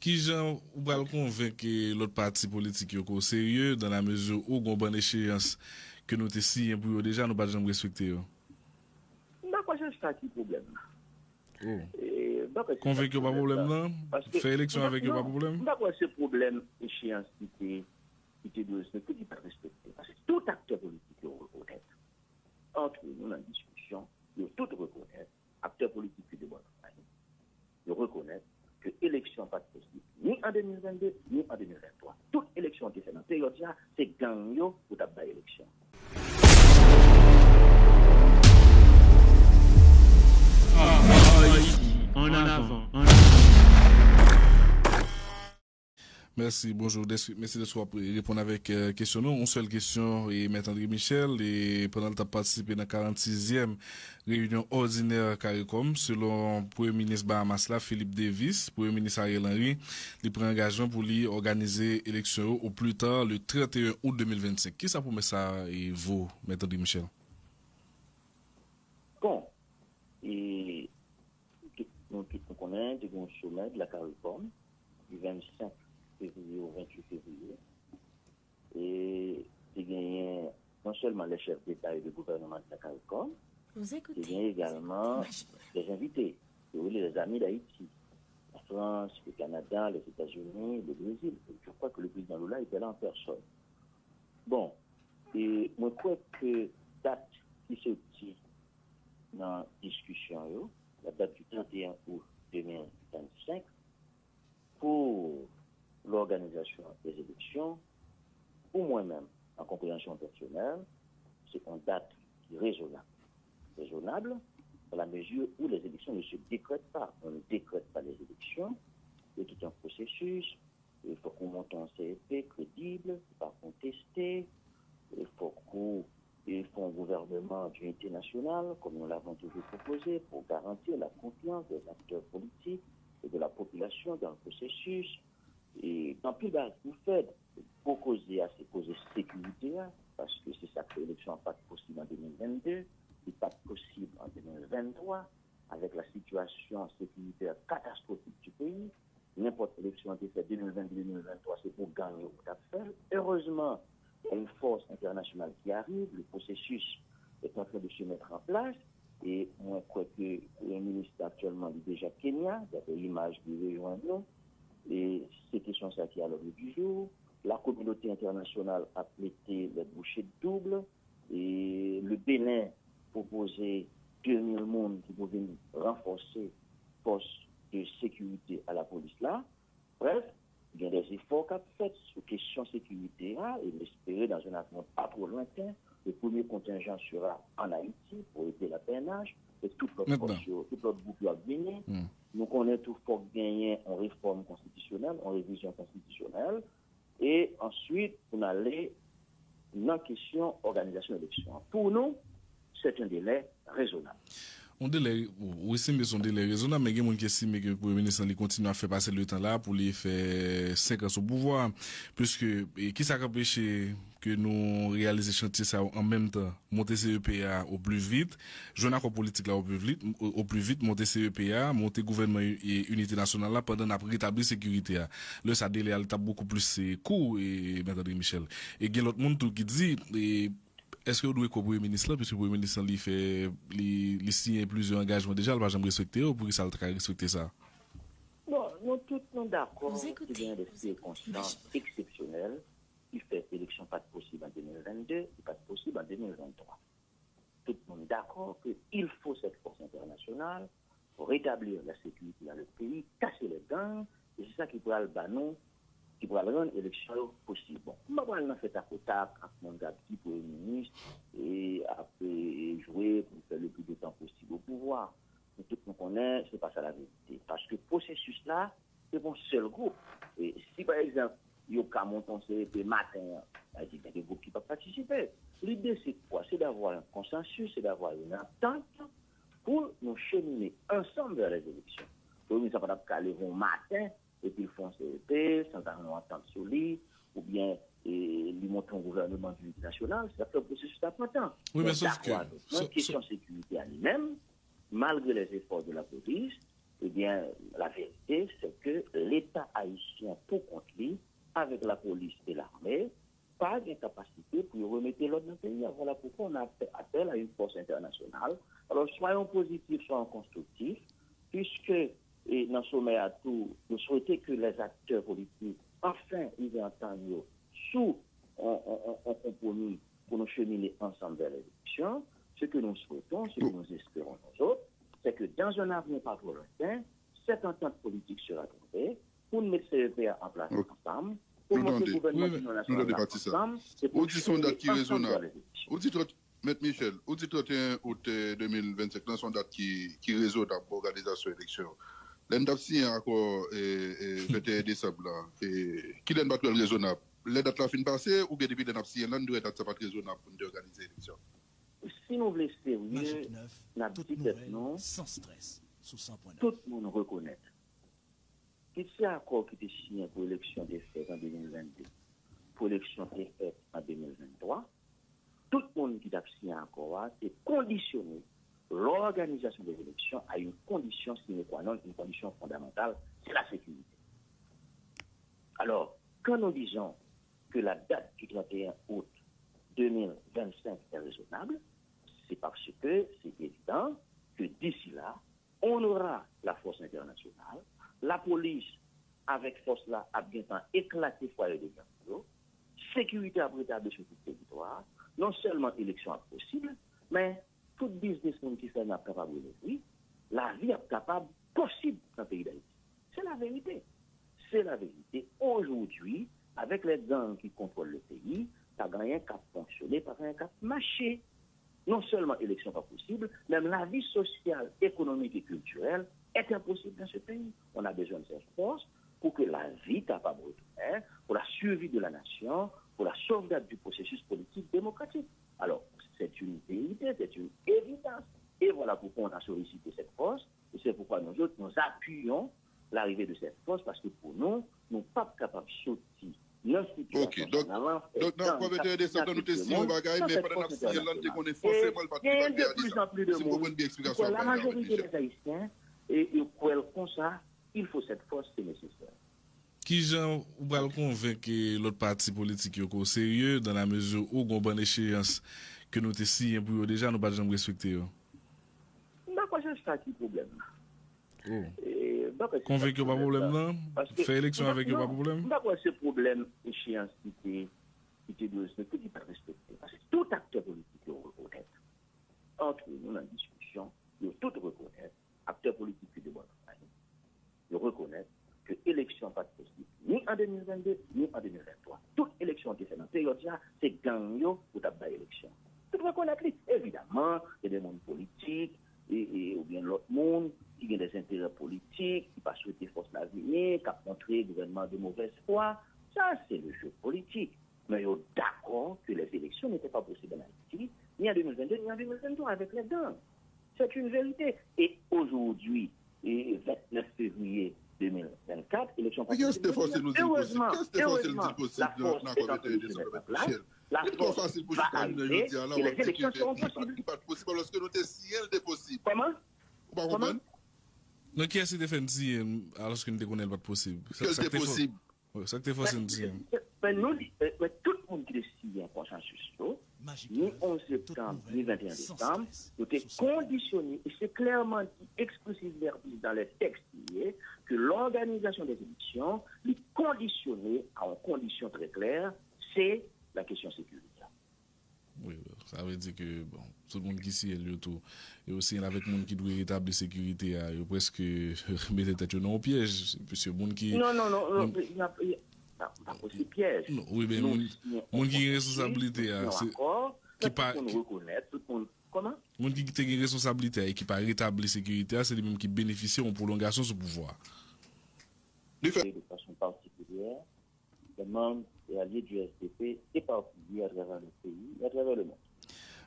Qui gens ou va le convaincre l'autre parti politique yo au sérieux dans la mesure où gon bonne échéance que nous te signé pour eux déjà nous pas jamais respecter yo. D'accord, c'est ça qui est le problème. Oh. D'accord, c'est ça qui Convaincre est yo le pas problème problème là. là. Parce que, Faire élection avec yo pas non, problème. d'accord, ce problème échéance qui doit respecter, qui pas respecter. Parce que tout acteur politique est reconnaître. Entre nous, dans la discussion, il faut tout reconnaître, acteur politique qui doit de reconnaître que l'élection pas possible, ni en 2022, ni en 2023. Toute élection qui est faite dans la période, c'est gagnant pour la élection. En avant. Merci, bonjour. Merci de soit répondre avec question. Une seule question, et M. André Michel, et pendant que tu as participé dans la 46e réunion ordinaire CARICOM, selon le Premier ministre Bahamas, Philippe Davis, Premier ministre Ariel Henry, il prend engagement pour lui organiser l'élection au plus tard le 31 août 2025. Qui ça pour mettre ça et vous, M. André Michel? Bon, et nous connaissons un sommet de la CARICOM du 25 février au 28 février. Et il gagné non seulement les chefs d'État et de gouvernement de la CARICOM, il gagné également des invités, les amis d'Haïti, la France, le Canada, les États-Unis, le Brésil. Je crois que le président Lula était là en personne. Bon, et moi, je crois que date qui se dit dans la discussion, la date du 31 août 2025, pour l'organisation des élections, pour moi-même, en compréhension personnelle, c'est une date qui est raisonnable. Raisonnable dans la mesure où les élections ne se décrètent pas. On ne décrète pas les élections, c'est tout un processus. Il faut qu'on monte un CEP crédible, pas contesté. Il faut qu'on ait un gouvernement d'unité nationale, comme nous l'avons toujours proposé, pour garantir la confiance des acteurs politiques et de la population dans le processus. Et en plus, vous faites pour causer à ces causes sécuritaires, parce que c'est ça que l'élection n'est pas possible en 2022, n'est pas possible en 2023, avec la situation sécuritaire catastrophique du pays. N'importe quelle élection qui est faite 2022-2023, c'est pour gagner au fait. Heureusement, il y a une force internationale qui arrive, le processus est en train de se mettre en place. Et moi, je crois que le ministre actuellement est déjà Kenya, d'après l'image du réunion. Et c'est question ça qui est à l'ordre du jour. La communauté internationale a prêté les bouchées doubles. Et le Bénin proposait 2000 personnes qui pouvaient renforcer force de sécurité à la police là. Bref, il y a des efforts qu'a fait sur question sécurité là, et l'espérer dans un avenir pas trop lointain. Le premier contingent sera en Haïti pour aider la PNH, et toute notre groupe va venir. Nous connaissons tout faut gagner en réforme constitutionnelle, en révision constitutionnelle, et ensuite on allait dans la question organisation d'élection. Pour nous, c'est un délai raisonnable. On délai, oui, c'est son délai raisonnable, mais il y a des gens qui estiment que le Premier ministre continue à faire passer le temps là pour lui faire 5 ans au pouvoir, puisque, qui ça empêche que nous réalisions chantier ça en même temps, monter CEPA au plus vite, jouer un accord politique là au plus vite, monter CEPA, monter gouvernement et unité nationale là pendant après rétablir sécurité. Là, ça délai à l'état beaucoup plus court, et M. Michel. Et il y a l'autre monde qui dit, est-ce que vous devez Premier ministre là, puisque le Premier ministre il signe plusieurs engagements déjà, il va jamais respecter ou pour qu'il ça respecter ça? Bon, nous tous sommes d'accord qu'il y a des circonstances exceptionnelles qui fait l'élection pas possible en 2022 et pas possible en 2023. Tout le monde est d'accord qu'il faut cette force internationale pour rétablir la sécurité dans le pays, casser les gangs, et c'est ça qui pourra le banon, qui pourra rendre l'élection possible. Bon, on va aller faire à côté avec mon petit Premier ministre et après jouer pour faire le plus de temps possible au pouvoir. Mais tout le monde connaît, c'est pas ça la vérité. Parce que le processus là, c'est mon seul groupe. Et si par exemple, il y a un montant CEP matin, il y a des groupes qui peuvent participer. L'idée c'est quoi? C'est d'avoir un consensus, c'est d'avoir une entente pour nous cheminer ensemble vers les élections. Donc, nous avons aller au matin et puis ils font CEP, sans avoir une entente sur lui, ou bien ils montrent un gouvernement d'unité nationale, c'est un processus important. Oui, mais sauf que... La question de sécurité à lui-même, malgré les efforts de la police, eh bien, la vérité, c'est que l'État haïtien pour compte lui, avec la police et l'armée, pas de capacité pour remettre l'ordre dans le pays. Voilà pourquoi on a fait appel à une force internationale. Alors, soyons positifs, soyons constructifs, puisque dans ce sommet à tout, nous souhaitons que les acteurs politiques, enfin, ils entendent sous un compromis pour nous cheminer ensemble vers l'élection. Ce que nous souhaitons, ce que nous espérons nous autres, c'est que dans un avenir pas trop lointain, cette entente politique sera trouvée pour nous mettre ces repères en place ensemble, pour mettre le gouvernement national ensemble, et pour cheminer ensemble vers les élections. Maître Michel, au 31 août 2025, dans son date qui résout l'organisation de l'élection, l'endap signé encore 21 décembre, qui n'est pas très raisonnable. Les dates la fin passée ou bien depuis l'endap signé, l'an doit être pas raisonnable pour organiser l'élection. Si nous voulons sérieux, la petite non, sans stress, sous 100.9. Tout le monde reconnaît. Que c'est accord qui était signé pour l'élection des fêtes en 2022, pour l'élection des fêtes en 2023, tout le monde qui a signé un accord, c'est conditionner l'organisation des élections à une condition sine qua non, une condition fondamentale, c'est la sécurité. Alors, quand nous disons que la date du 31 août 2025 est raisonnable, c'est parce que c'est évident que d'ici là, on aura la force internationale, la police avec force là a bien éclaté foyer de Gambio, sécurité a prétablie sur tout le territoire, non seulement élection est possible, mais tout businessman qui fait n'a capable de vie, la vie est capable possible dans le pays d'Haïti. C'est la vérité. C'est la vérité. Aujourd'hui, avec les gangs qui contrôlent le pays, ça n'a rien qu'à fonctionner, pas rien qu'à marcher. Non seulement élection pas possible, même la vie sociale, économique et culturelle est impossible dans ce pays. On a besoin de cette force pour que la vie capable de retourner, pour la survie de la nation, pour la sauvegarde du processus politique démocratique. Alors, c'est une vérité, c'est une évidence. Et voilà pourquoi on a sollicité cette force, et c'est pourquoi nous autres, nous appuyons l'arrivée de cette force, parce que pour nous, nous ne sommes pas capables de sortir. Ok, donc dans le 21 décembre, nous testions bagaille, mais pendant que nous avons qu'on est forcément le parti de plus en plus de monde. Pour la majorité des Haïtiens, et pour comme ça, il faut cette force, c'est nécessaire. Qui Jean ou va le convaincre que l'autre parti politique est au sérieux dans la mesure où on a une bonne échéance que nous tessions pour déjà nous pas jamais respecter. D'accord, c'est ça qui est le problème. Convaincu pas problème là, faire élection avec pas problème. D'accord, c'est problème échéance qui était qui pas respecté. Parce que tout acteur politique le reconnaît. Entre nous dans la discussion, ils tout reconnaît, acteur politique qui de bonne famille, ils reconnaissent que l'élection pas possible ni en 2022 ni en 2023. Toute élection qui est faite dans la période là, c'est gagnant pour ta élection. Tout reconnaître, évidemment, il y a des mondes politiques ou bien l'autre monde qui a des intérêts politiques, qui pas souhaiter force l'avenir, qui a montré gouvernement de mauvaise foi. Ça, c'est le jeu politique. Mais ils sont d'accord que les élections n'étaient pas possibles en Haïti, ni en 2022, ni en 2023, avec les gangs. C'est une vérité. Et aujourd'hui, 29 février 2024, élection pas possible. Qu'est-ce que nous dit possible? Qu'est-ce que nous dit possible dans la communauté de Michel? C'est trop facile pour nous de dire là, les élections seront possibles. Pas possible parce que nous sommes si elle est possible. Comment? Non, qui est-ce qui défend alors que nous déconnons pas possible? C'est possible. Oui, ça que tu fais, c'est mais tout le monde qui décide un consensus, ni 11 septembre, ni 21 décembre, nous sommes conditionnés, et c'est clairement explicite dans les textes que l'organisation des élections est conditionnée à une condition très claire, c'est la question sécuritaire. Oui, ça veut dire que bon, tout le monde qui ici est le tout. Et aussi, avec le monde qui doit rétablir la sécurité, il presque mettre tête dans un piège. Puisque le monde qui. Non, il n'y a pas possible piège. Non, oui, mais le monde qui a une responsabilité, qui pas. Tout le monde reconnaît, tout le monde. Comment? Le monde qui a une responsabilité et qui pas rétablir la sécurité, c'est les mêmes qui bénéficient en prolongation de ce pouvoir. De façon particulière, les membres et alliés du SDP et particuliers à travers le pays et à travers le monde.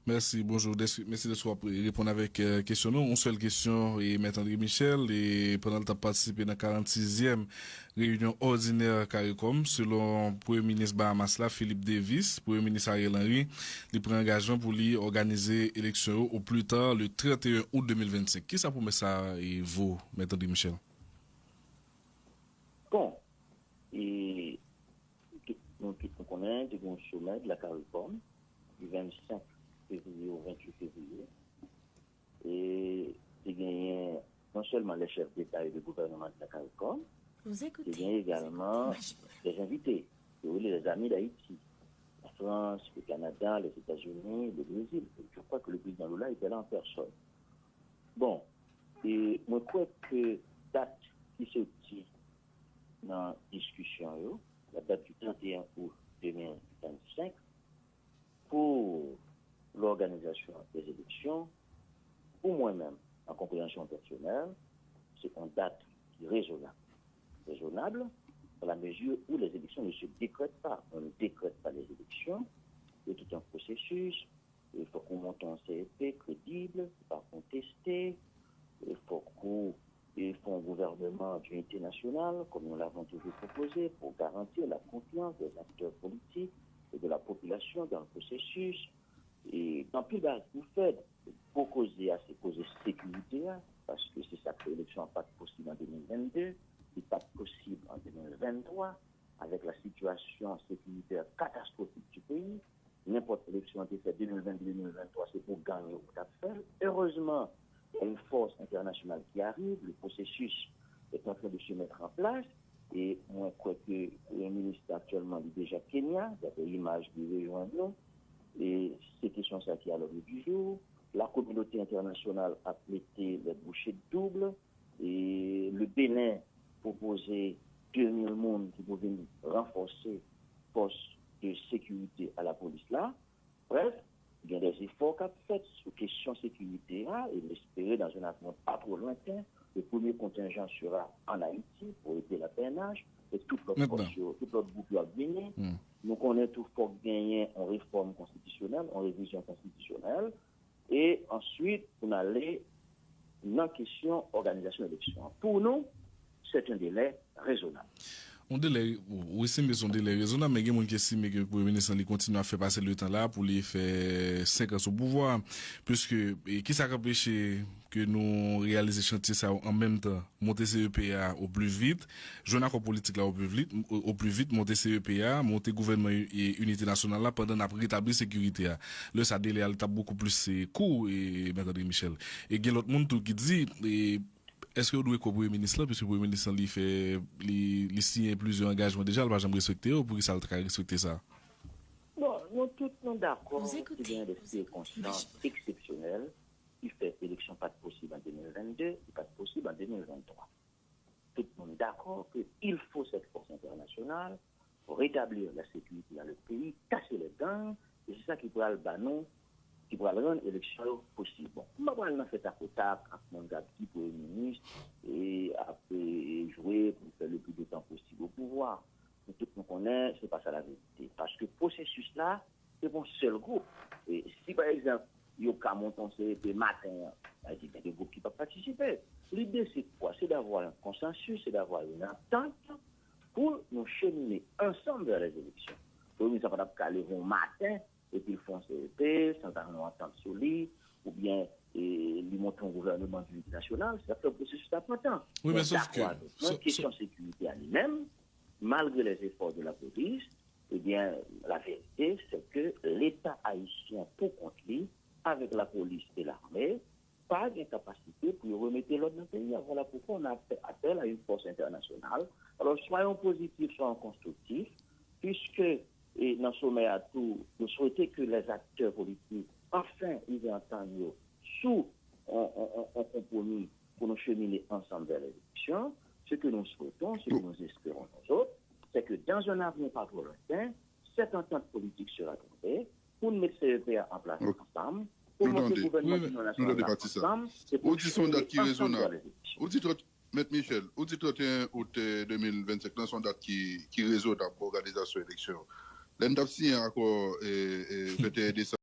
Merci, bonjour. Merci de soit répondre avec question. Une seule question, et M. André Michel, et pendant que tu as participé dans la 46e réunion ordinaire CARICOM, selon le Premier ministre Bahamas, Philippe Davis, Premier ministre Ariel Henry, il prend engagement pour lui organiser l'élection au plus tard le 31 août 2025. Qui ça pour mettre ça et vous, M. André Michel? Bon, et nous connaissons un sommet de la CARICOM du 25 février au 28 février. Et il gagné non seulement les chefs d'État et de gouvernement de la CARICOM, il gagné également des invités, les amis d'Haïti, la France, le Canada, les États-Unis, le Brésil. Je crois que le président Lula était là en personne. Bon, et moi, je crois que date qui se dit dans la discussion, la date du 31 août 2025, pour l'organisation des élections, pour moi-même, en compréhension personnelle, c'est une date qui est raisonnable. Raisonnable dans la mesure où les élections ne se décrètent pas. On ne décrète pas les élections. Il y a tout un processus. Il faut qu'on monte un CEP crédible, pas contesté. Il faut qu'on ait un gouvernement d'unité nationale, comme nous l'avons toujours proposé, pour garantir la confiance des acteurs politiques et de la population dans le processus. Et dans plus bas, vous faites pour causer à ces causes sécurité, parce que c'est ça que l'élection n'est pas possible en 2022, n'est pas possible en 2023, avec la situation sécuritaire catastrophique du pays. N'importe quelle élection qui fait 2020-2023, c'est pour gagner au cap faire. Heureusement, il y a une force internationale qui arrive, le processus est en train de se mettre en place. Et moi, je crois que le ministre actuellement est déjà Kenya, il y a des images du région. Et c'est question ça qui est à l'ordre du jour. La communauté internationale a prêté les bouchées doubles. Et le Bénin proposait 2000 personnes qui pouvaient renforcer force de sécurité à la police là. Bref, il y a des efforts qu'a fait sur question sécurité là, et l'espérer dans un avenir pas trop lointain. Le premier contingent sera en Haïti pour aider la PNH et toute l'autre groupe va venir. Nous connaissons tout faut gagner en réforme constitutionnelle, en révision constitutionnelle, et ensuite on allait dans la question organisation d'élection. Pour nous, c'est un délai raisonnable. On délai, oui, c'est son délai raisonnable, mais il y a des gens qui estiment que le Premier ministre continue à faire passer le temps là pour les faire 5 ans sous pouvoir, puisque, qui ça empêche que nous réalisions chantier ça en même temps, monter CEPA au plus vite, jouer un accord politique là au plus vite, monter CEPA, monter gouvernement et unité nationale là pendant après rétablir sécurité là. Là, ça délai à beaucoup plus court, et, M. Michel. Et il y a l'autre monde qui dit, est-ce que vous doit être Premier ministre là, puisque le Premier ministre il signe plusieurs engagements déjà, il va jamais respecter, ou pour qu'il respecter ça? Bon, nous tous sommes d'accord qu'il y a des circonstances exceptionnelles qui fait l'élection pas possible en 2022 et pas possible en 2023. Tout le monde est d'accord qu'il faut cette force internationale pour rétablir la sécurité dans le pays, casser les gangs, et c'est ça qui pourra le banon, qui pourra rendre l'élection possible. Bon, on va faire à côté avec mon gars qui pour le ministre et après jouer pour faire le plus de temps possible au pouvoir. Mais tout le monde connaît, c'est pas ça la vérité. Parce que le processus là, c'est pour un seul groupe. Et si par exemple, il y a un montant CEP matin, il y a des groupes qui peuvent participer. L'idée c'est quoi? C'est d'avoir un consensus, c'est d'avoir une entente pour nous cheminer ensemble vers les élections. Pour nous, ça va pas aller au matin et puis ils font CEP, sans avoir une entente solide, ou bien ils montrent un gouvernement d'unité nationale, c'est un processus important. Oui, mais sauf que... La question de sécurité à lui-même, malgré les efforts de la police, eh bien, la vérité, c'est que l'État haïtien, pour contre lui, avec la police et l'armée, pas d'incapacité pour remettre l'ordre dans le pays. Voilà pourquoi on a fait appel à une force internationale. Alors, soyons positifs, soyons constructifs, puisque et dans ce sommet à tout, nous souhaitons que les acteurs politiques, enfin, ils entendent sous un compromis pour nous cheminer ensemble vers l'élection. Ce que nous souhaitons, ce que nous espérons nous autres, c'est que dans un avenir pas trop lointain, cette entente politique sera trouvée pour nous mettre CEPA en place ensemble, pour monter le gouvernement national ensemble, et pour cheminer ensemble vers l'élection. M. Michel, au 31 août 2025, dans son date qui résout l'organisation de l'élection, l'endap signé encore 21 décembre